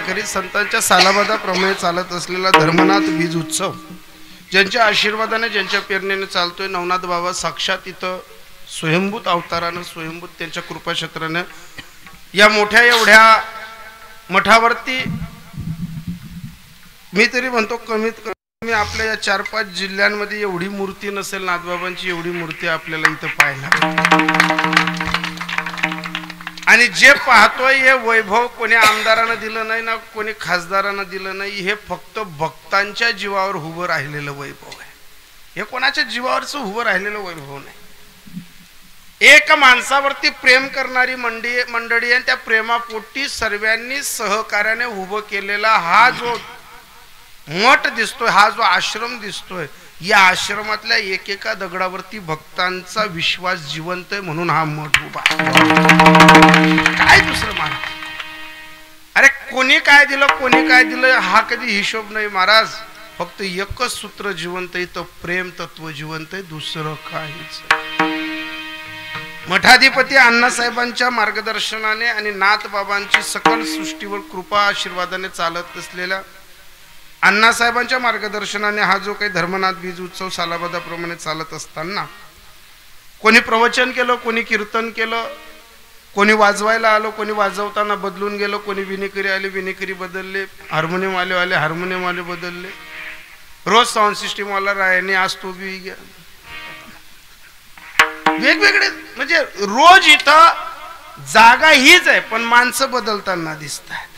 वारकरी संतांच्या सालाबादाप्रमाणे चालत असलेला धर्मनाथ बीज उत्सव ज्यांच्या आशीर्वादाने ज्यांच्या प्रेरणेने चालतोय, नवनाथ बाबा साक्षात इथं स्वयंभूत अवतारानं स्वयंभूत त्यांच्या कृपाक्षेत्रानं या मोठ्या एवढ्या मठावरती मी तरी म्हणतो कमीत कमी आपल्या या 4-5 जिल्ह्यांमध्ये एवढी मूर्ती नसेल, नाथबाबांची एवढी मूर्ती आपल्याला इथं पाहायला. आणि जे पाहतोय हे वैभव कोणी आमदारानं दिलं नाही ना कोणी खासदारानं दिलं नाही, हे फक्त भक्तांच्या जीवावर उभं राहिलेलं वैभव आहे. हे कोणाच्या जीवावरचं उभं राहिलेलं वैभव नाही. एक माणसावरती प्रेम करणारी मंडळी आहे, त्या प्रेमापोटी सर्वांनी सहकार्याने उभं केलेला हा जो मठ दिसतोय, हा जो आश्रम दिसतोय, या आश्रमातल्या एकेका दगडावरती भक्तांचा विश्वास जिवंत आहे म्हणून हा मठ उभा. काय दुसरं महाराज, अरे कोणी काय दिलं कोणी काय दिलं हा कधी हिशोब नाही महाराज. फक्त एकच सूत्र जिवंत आहे, तर प्रेम तत्व जिवंत आहे, दुसरं काहीच. मठाधिपती अण्णासाहेबांच्या मार्गदर्शनाने आणि नाथबाबांची सकल सृष्टीवर कृपा आशीर्वादाने चालत असलेल्या अण्णासाहेबांच्या मार्गदर्शनाने हा जो काही धर्मनाथ बीज उत्सव सालाबादाप्रमाणे चालत असताना कोणी प्रवचन केलं, कोणी कीर्तन केलं, कोणी वाजवायला आलो, कोणी वाजवताना बदलून गेलो, कोणी विनेकरी आले विनेकरी बदलले, हार्मोनियम आले हार्मोनियम वाले बदलले, रोज साऊंड सिस्टीम वाला रायाने आज तो बी गया, वेगवेगळे. म्हणजे रोज इथं जागा हीच आहे पण माणसं बदलताना दिसतात.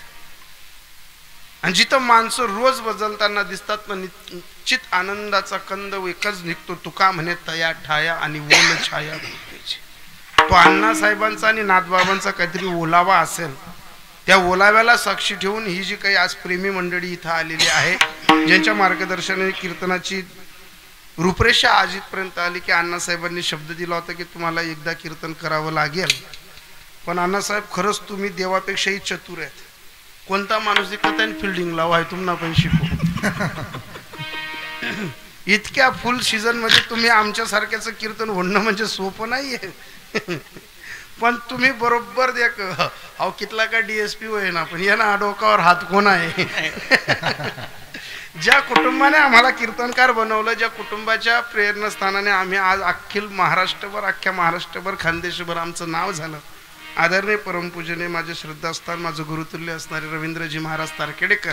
आणि जिथं माणसं रोज बदलताना दिसतात ना निश्चित आनंदाचा कंद एकच निघतो. तुका म्हणे तया ठाया आणि ओल छाया. तो अण्णासाहेबांचा आणि नाथबाबांचा काहीतरी ओलावा असेल, त्या ओलाव्याला साक्षी ठेवून ही जी काही आज प्रेमी मंडळी इथं आलेली आहे, ज्यांच्या मार्गदर्शनाने कीर्तनाची रूपरेषा आज इथपर्यंत आली की अण्णासाहेबांनी शब्द दिला होता की तुम्हाला एकदा कीर्तन करावं लागेल. पण अण्णासाहेब खरंच तुम्ही देवापेक्षाही चतुर आहेत. कोणता माणूस दिसत आहे फिल्डिंग लावा आहे तुम्हाला पण शिकू. इतक्या फुल सीझन मध्ये तुम्ही आमच्यासारख्याचं कीर्तन म्हणणं म्हणजे सोपं नाहीये. पण तुम्ही बरोबर देख अहो कितला का DSP होय ना, पण या ना डोकावर हात कोण आहे. ज्या कुटुंबाने आम्हाला कीर्तनकार बनवलं, ज्या कुटुंबाच्या प्रेरणास्थानाने आम्ही आज अख्खील महाराष्ट्रभर अख्ख्या महाराष्ट्रभर खानदेशभर आमचं नाव झालं, आदरणीय परमपूजने माझे श्रद्धास्थान माझं गुरुतुल्य असणारे रवींद्रजी महाराज तारखेडेकर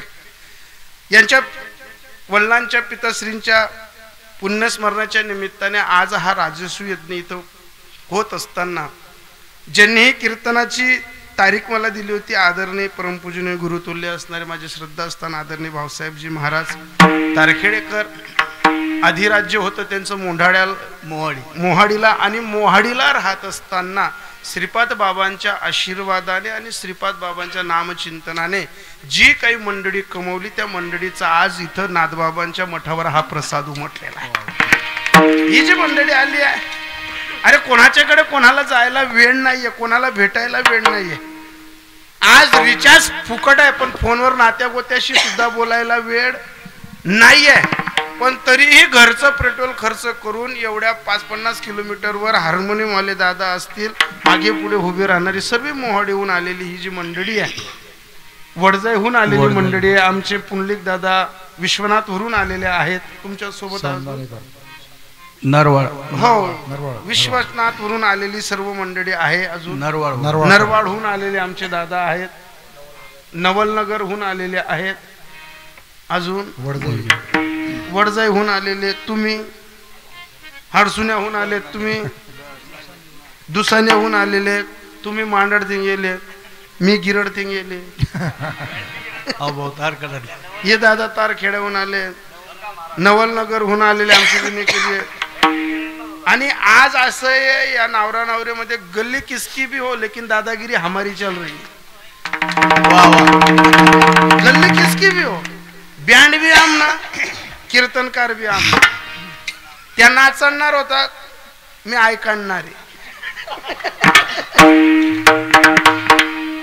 यांच्या वडिलांच्या पिताश्रींच्या पुण्यस्मरणाच्या निमित्ताने आज हा राजस्व यज्ञ इथं होत असताना ज्यांनी कीर्तनाची तारीख मला दिली होती, आदरणीय परमपूजनीय गुरुतुल्य असणारे माझे श्रद्धास्थान आदरणीय भाऊसाहेबजी महाराज तारखेडेकर. अधिराज्य होतं त्यांचं मोहाडीला, आणि मोहाडीला राहत असताना श्रीपाद बाबांच्या आशीर्वादाने आणि श्रीपाद बाबांच्या नामचिंतनाने जी काही मंडळी कमवली, त्या मंडळीचा आज इथं नाथबाबांच्या मठावर हा प्रसाद उमटलेला आहे. ही जी मंडळी आली आहे, अरे कोणाच्याकडे कोणाला जायला वेळ नाहीये, कोणाला भेटायला वेळ नाहीये. आज रिचार्ज फुकट आहे पण फोनवर नात्या गोत्याशी सुद्धा बोलायला वेळ नाहीये. पण तरीही घरचं पेट्रोल खर्च करून एवढ्या 5-50 किलोमीटरवर हार्मोनियमवाले दादा असतील, मागे पुढे उभे राहणारी सर्व मोहाडीहून आलेली ही जी मंडळी आहे, वडजाईहून आलेली मंडळी आहे, आमचे पुंडलिक दादा विश्वनाथवरून आलेले आहेत तुमच्या सोबत, नरवाड हो विश्वनाथवरून आलेली सर्व मंडळी आहे. अजून नरवाडहून आलेले आमचे दादा आहेत, नवलनगरहून आलेले आहेत, अजून वडजाईहून आलेले तुम्ही, हडसुण्याहून आले तुम्ही, दुसाण्याहून आलेले तुम्ही, मांडळ थिंगेले, मी गिरड थिंगेले, हे दादा तारखेड्याहून आले, नवलनगरहून आलेले आमचे विने केले. आणि आज असं आहे या नवरा नवरेमध्ये गल्ली किसकी भी हो लेकिन दादागिरी हमारी चल रही है. गल्ली किसकी भी हो, बँड भी आमना, कीर्तनकार भी आमना. त्या नाचणार होतात, मी ऐकणार आहे.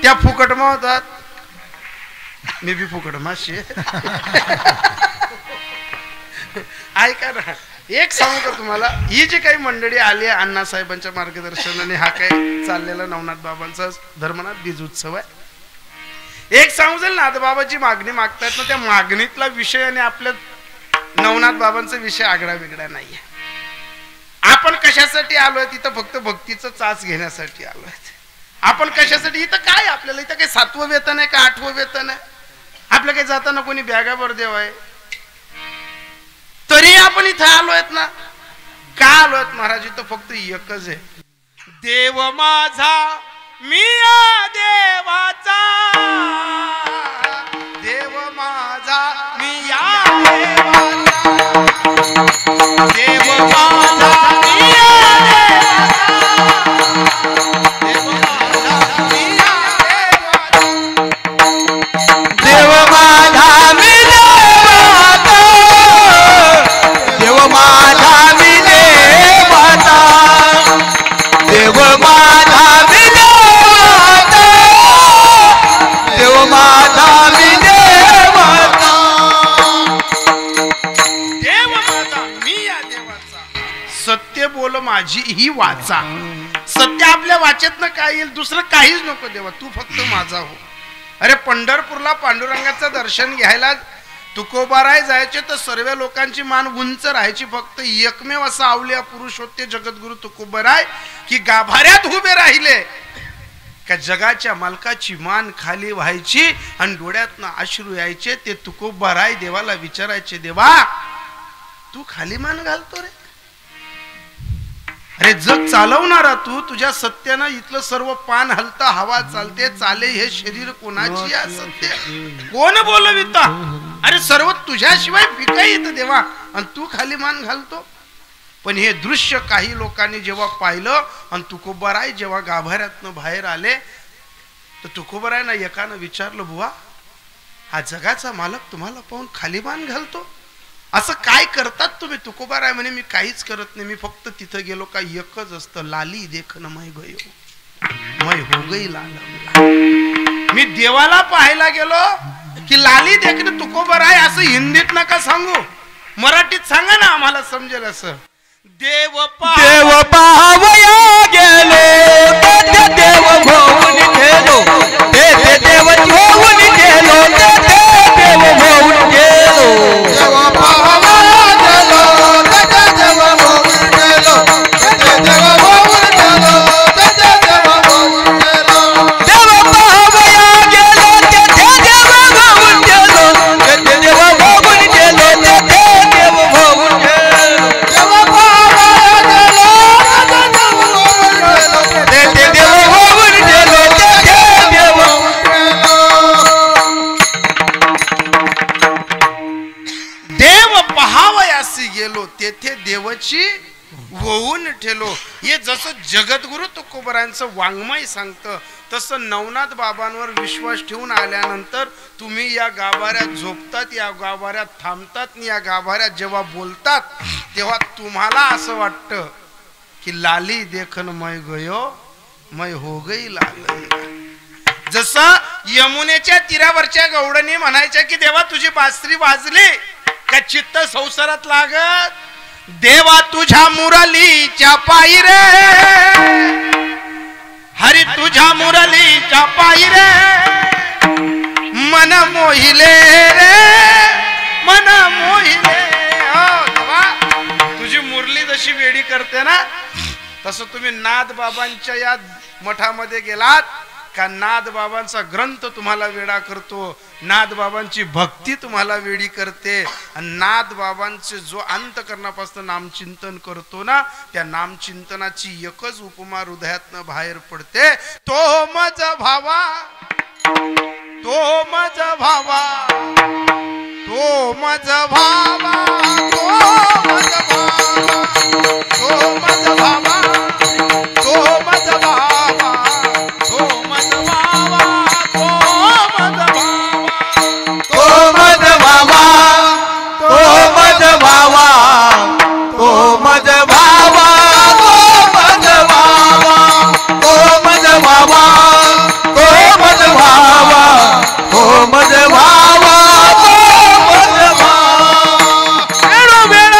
त्या फुकटमा होतात, मी बी फुकटमा शे. ऐका ना, एक सांगू का तुम्हाला, ही जी काही मंडळी आली आहे अण्णासाहेबांच्या मार्गदर्शनाने हा काय चाललेला नवनाथ बाबांचा धर्मनाथ बीज उत्सव आहे, एक सांगू जाईल नाथबाबाची मागणी मागतायत ना, त्या मागणीतला विषय आणि आपल्या नवनाथ बाबांचा विषय आगळा वेगळा नाहीये. आपण कशासाठी आलोय तिथं? फक्त भक्तीचं चाच घेण्यासाठी आलोय. आपण कशासाठी इथं? काय आपल्याला इथं काही 7वं वेतन आहे का 8वं वेतन आहे? आपलं काही जाताना कोणी बॅगाभर देव आहे? तरी आपण इथं आलोयत ना. का आलोयत महाराज? इथं फक्त एकच आहे, देव माझा मी या देवाचा, देव माझा मी या देवाचा, देव माझा मी या देवाचा, देव माझा मी देवाचा, देव माझा मी देवाचा, देव माझा मी देवाचा, देव माझा मी देवाचा, देव माझा मी या देवाचा. सत्य बोल माझी ही वाचा. सत्य आपल्या वाचेतनं काय येईल? दुसरं काहीच नको देवा, तू फक्त माझा हो. अरे पंढरपूरला पांडुरंगाचं दर्शन घ्यायला तुकोबाराय जायचे तर सर्व लोकांची मान उंच राहायची. फक्त एकमेव असा आवलिया पुरुष होते जगद्गुरु तुकोबाराय की गाभाऱ्यात उभे राहिले का जगाच्या मालकाची मान खाली व्हायची आणि डोळ्यातनं अश्रू यायचे. ते तुकोबाराय देवाला विचारायचे, देवा तू खाली मान घालतो रे? अरे जग चालवणारा तू, तुझ्या सत्यानं इथलं सर्व पान हलता, हवा चालते, चाले हे शरीर कोणाची आहे? सत्य कोण बोलविता? अरे सर्व तुझ्याशिवाय फिका येतं देवा, आणि तू खाली मान घालतो. पण हे दृश्य काही लोकांनी जेव्हा पाहिलं आणि तुकोबाराय जेव्हा गाभाऱ्यातनं बाहेर आले तर तुकोबारायना एकानं विचारलं, बुवा हा जगाचा मालक तुम्हाला पाहून खाली मान घालतो, असं काय करतात तुम्ही? तुकोबाराय म्हणे, मी काहीच करत नाही, मी फक्त तिथं गेलो का एकच असतं, लाली देखन मै गयो मै हो गई लाल. मी देवाला पाहायला गेलो की लाली देखन तुकोबाराय. असं हिंदीत नका सांगू, मराठीत सांगा ना, आम्हाला समजेल असं. देव पाहावया गेलो, देव भाऊन गेलो, देव भाऊन गेलो, देव भाऊन गेलो, देव पाहावया गेलो, देव भाऊन गेलो, देव भाऊन गेलो, देव भाऊन गेलो, देव पाहावया गेलो, देव भाऊन गेलो, देव भाऊन गेलो, देव भाऊन गेलो, देव पाहावया गेलो, देव पहावयासी गेलो, तेथे देवाची होऊन ठेलो. हे जसं जगद्गुरु तुकोबारायांचं वाङ्मय सांगतं तसं नवनाथ बाबांवर विश्वास ठेवून आल्यानंतर तुम्ही या गाभाऱ्यात झोपतात, या गाभाऱ्यात थांबतात, या गाभाऱ्यात जेव्हा बोलतात तेव्हा तुम्हाला असं वाटतं की लाली देखन मै गयो मै हो गई लाल. जसं यमुनेच्या तीरावरच्या गवळणी म्हणायच्या की देवा तुझी बासरी वाजली का चित्त संसारात लागत, देवा तुझ्या मुरलीच्या पायी रे, हरी तुझ्या मुरलीच्या पायी रे, मन मोहिले रे, मन मोहिले. हो देवा तुझी मुरली जशी वेडी करते ना, तसं तुम्ही नाथ बाबांच्या या मठामध्ये गेलात का नाथ बाबांचा ग्रंथ तुम्हाला वेडा करतो, नाथ बाबांची भक्ती तुम्हाला वेडी करते, आणि नाथ बाबांचे जो अंतकरणापासून नामचिंतन करतो ना, त्या नामचिंतनाची एकच उपमा हृदयातनं बाहेर पडते, तो मज भावा, तो मज भावा, तो मज भावा, तो मज भावा, तो मज भावा, तो मज भावा, तो मज भावा, तो मज भावा, तो मज भावा, तो मज भावा, तो मज भावा, तो मज भावा, तो मज भावा, तो मज भावा, तो मज भावा, तो मज भावा, वेणो वेण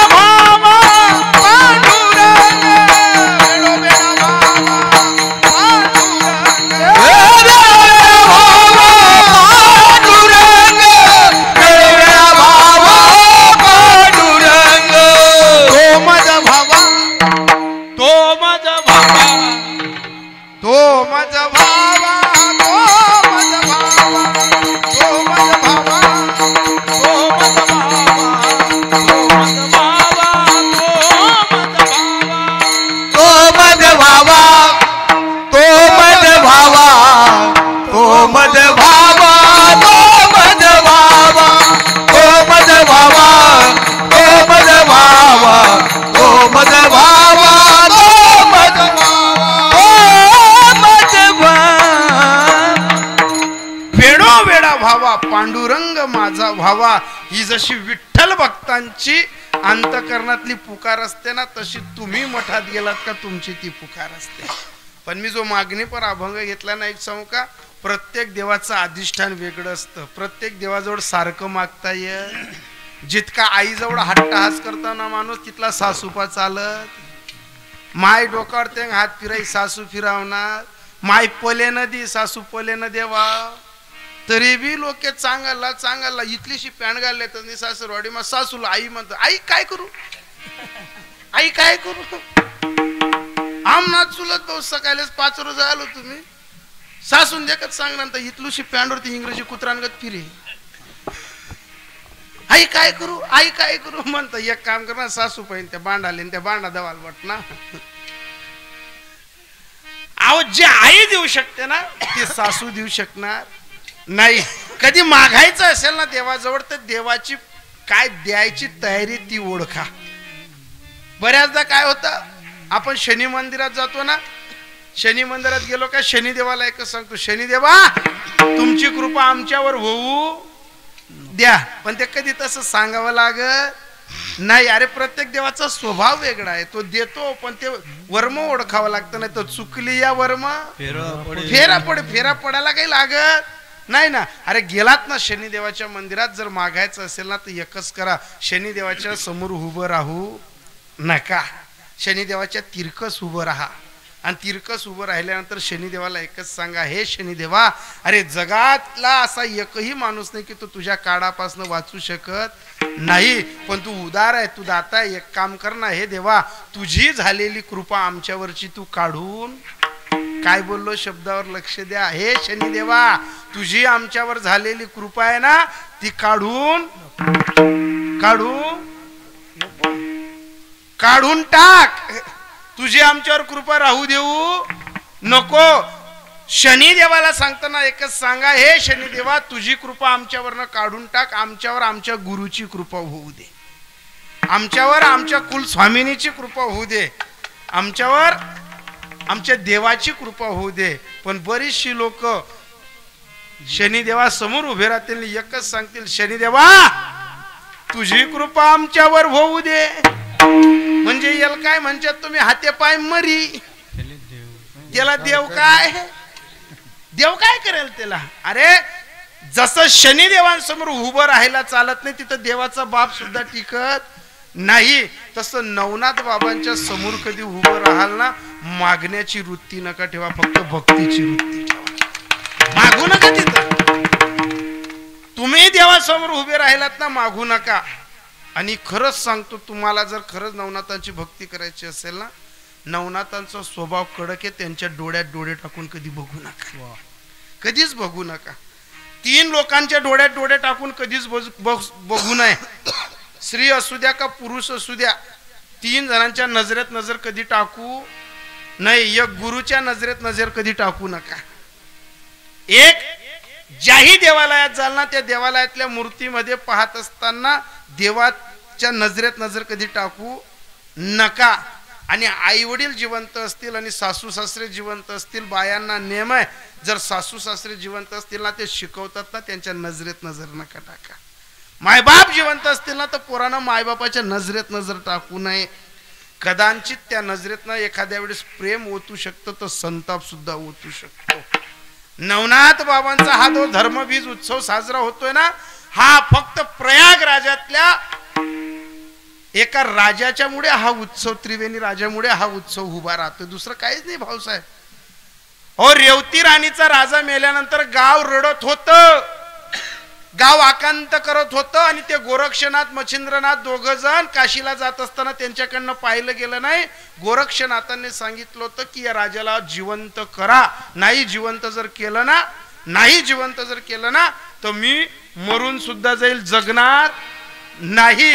व्हावा ही जशी विठ्ठल भक्तांची अंतकरणातली पुकार असते ना, तशी तुम्ही मठात गेलात का तुमची ती पुकार असते. पण मी जो मागणी पर अभंग घेतला ना, एक सांगू का, प्रत्येक देवाचं अधिष्ठान वेगळं असतं. प्रत्येक देवाजवळ सारखं मागता येत. जितका आईजवळ हट्टहास करताना माणूस तिथला सासूपा चालत. माय डोकावर ते हात फिराई सासू फिरावणार. माय पले न दे सासू पले न देवा. तरी बी लोक चांगला इथलीशी पॅन्ट घालले तर सासूरवाडी मग सासूला आई म्हणतो, आई काय करू, आई काय करू. आमना चुलत भाऊ सकाळीच 5 रोज आलो तुम्ही सासून देखत सांगणार इथलूशी पॅन्टवरती इंग्रजी कुत्रांगत फिरे. आई काय करू, आई काय करू म्हणतो. एक काम कर ना, सासू पाहिजे त्या बांडाले त्या बांडा दवाल वाट ना. अहो जे आई देऊ शकते ना ते सासू देऊ शकणार नाही. कधी मागायचं असेल ना देवाजवळ तर देवाची काय द्यायची तयारी ती ओळखा. बऱ्याचदा काय होतं, आपण शनी मंदिरात जातो ना, शनी मंदिरात गेलो का शनी देवाला एकच सांगतो, शनी देवा तुमची कृपा आमच्यावर होऊ द्या. पण ते कधी तसं सांगावं लागत नाही. अरे प्रत्येक देवाचा स्वभाव वेगळा आहे. तो देतो पण ते वर्म ओळखावं लागतं. नाही तर चुकली या वर्म फेरा पडायला काही लागत नाही ना. अरे गेलात ना शनिदेवाच्या मंदिरात, जर मागायचं असेल ना तर एकच करा, शनिदेवाच्या समोर उभं राहू नका. शनिदेवाच्या तिरकस उभं राहा. आणि तिरकस उभं राहिल्यानंतर शनिदेवाला एकच सांगा, हे शनिदेवा, अरे जगातला असा एकही माणूस नाही की तो तुझ्या काळापासून वाचू शकत नाही, पण तू उदार आहे, तू दाता आहे. एक काम कर ना, हे देवा तुझी झालेली कृपा आमच्यावरची तू काढून, काय बोललो शब्दावर लक्ष द्या, हे शनिदेवा तुझी आमच्यावर झालेली कृपा आहे ना ती काढून टाक. तुझी आमच्यावर कृपा राहू देऊ नको. शनी देवाला सांगताना एकच सांगा, हे शनी देवा तुझी कृपा आमच्यावरनं काढून टाक. आमच्यावर आमच्या गुरुची कृपा होऊ दे. आमच्यावर आमच्या कुल स्वामिनीची कृपा होऊ दे. आमच्यावर आमच्या देवाची कृपा होऊ दे. पण बरीचशी लोक शनिदेवा समोर उभे राहतील, एकच सांगतील, शनिदेवा तुझी कृपा आमच्यावर होऊ दे. म्हणजे याला काय म्हणतात तुम्ही, हाते पाय मरी. त्याला देव काय करेल त्याला. अरे जसं शनिदेवांसमोर उभं राहायला चालत नाही तिथं देवाचा बाप सुद्धा टिकत नाही, तसं नवनाथ बाबांच्या समोर कधी उभं राहाल ना, मागण्याची वृत्ती नका ठेवा, फक्त भक्तीची वृत्ती ठेवा. मागू नका तिथं. तुम्ही देवासमोर उभे राहिलात ना, मागू नका. आणि खरंच सांगतो तुम्हाला, जर खरंच नवनाथांची भक्ती करायची असेल ना, नवनाथांचा स्वभाव कडक आहे. त्यांच्या डोळ्यात डोळे टाकून कधी बघू नका, कधीच बघू नका. 3 लोकांच्या डोळ्यात डोळे टाकून कधीच बघू नये. स्त्री असू द्या का पुरुष असू द्या, 3 जणांच्या नजरेत नजर कधी टाकू नाही. एक गुरुच्या नजरेत नजर कधी टाकू नका. एक ज्याही देवालयात जाल ना, त्या देवालयातल्या मूर्तीमध्ये पाहत असताना देवाच्या नजरेत नजर कधी टाकू नका. आणि आई वडील जिवंत असतील आणि सासू सासरे जिवंत असतील, बायांना नियम आहे, जर सासू सासरे जिवंत असतील ना ते शिकवतात ना, त्यांच्या नजरेत नजर नका टाका. मायबाप जिवंत असतील ना तर पोरांना मायबापाच्या नजरेत नजर टाकू नये. कदाचित त्या नजरेतनं एखाद्या वेळेस प्रेम ओतू शकतं तर संताप सुद्धा ओतू शकतो. नवनाथ बाबांचा हा जो धर्मबीज उत्सव साजरा होतोय ना, हा फक्त प्रयागराजातल्या एका राजाच्या मुळे हा उत्सव, त्रिवेणी राजामुळे हा उत्सव उभा राहतोय, दुसरं काहीच नाही भाऊसाहेब. हो, रेवती राणीचा राजा मेल्यानंतर गाव रडत होतं, गाव आकांत करत होतं. आणि ते गोरक्षनाथ मच्छिंद्रनाथ दोघं जण काशीला जात असताना त्यांच्याकडनं पाहिलं गेलं नाही. गोरक्षनाथांनी सांगितलं होतं की या राजाला जिवंत करा. नाही जिवंत जर केलं ना तर मी मरून सुद्धा जाईल, जगणार नाही.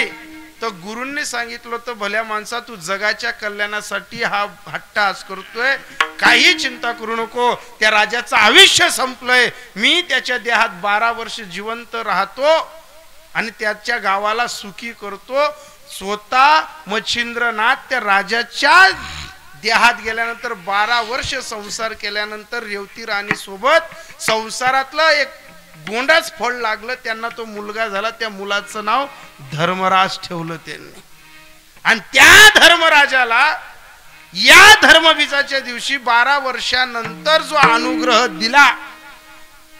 तर गुरूंनी सांगितलं होतं, भल्या माणसा तू जगाच्या कल्याणासाठी हा हट्टहास करतोय, काही चिंता करू नको. त्या राजाचं आयुष्य संपलंय, मी त्याच्या देहात 12 वर्ष जिवंत राहतो आणि त्याच्या गावाला सुखी करतो. स्वतः मच्छिंद्रनाथ त्या राजाच्या देहात गेल्यानंतर 12 वर्ष संसार केल्यानंतर रेवती राणी सोबत संसारातलं एक गोंडाच फळ लागलं, त्यांना तो मुलगा झाला. त्या मुलाचं नाव धर्मराज ठेवलं त्यांनी. आणि त्या धर्मराजाला या धर्मबीजाच्या दिवशी 12 वर्षानंतर जो अनुग्रह दिला,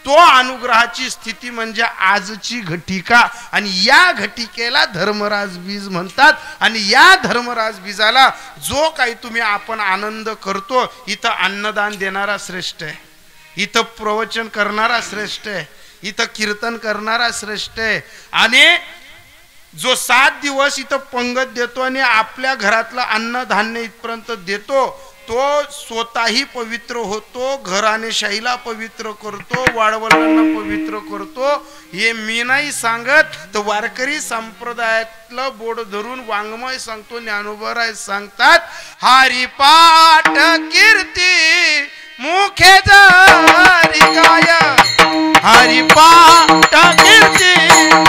तो अनुग्रहाची स्थिती म्हणजे आजची घटिका. आणि या घटिकेला धर्मराज बीज म्हणतात. आणि या धर्मराज बीजाला जो काही तुम्ही आपण आनंद करतो, इथं अन्नदान देणारा श्रेष्ठ आहे, इथं प्रवचन करणारा श्रेष्ठ आहे, इथं कीर्तन करणारा श्रेष्ठ आहे. आणि जो 7 दिवस इथं पंगत देतो आणि आपल्या घरातलं अन्नधान्य इथपर्यंत देतो, तो स्वतःही पवित्र होतो, घराणेशाहीला पवित्र करतो, वाडवलांना पवित्र करतो. हे मी नाही सांगत, तर वारकरी संप्रदायातलं बोर्ड धरून वाङ्मय सांगतो, ज्ञानोबराय सांगतात. हरिपाठ कीर्ती मुखे जरी काय, हरिपाठ कीर्ती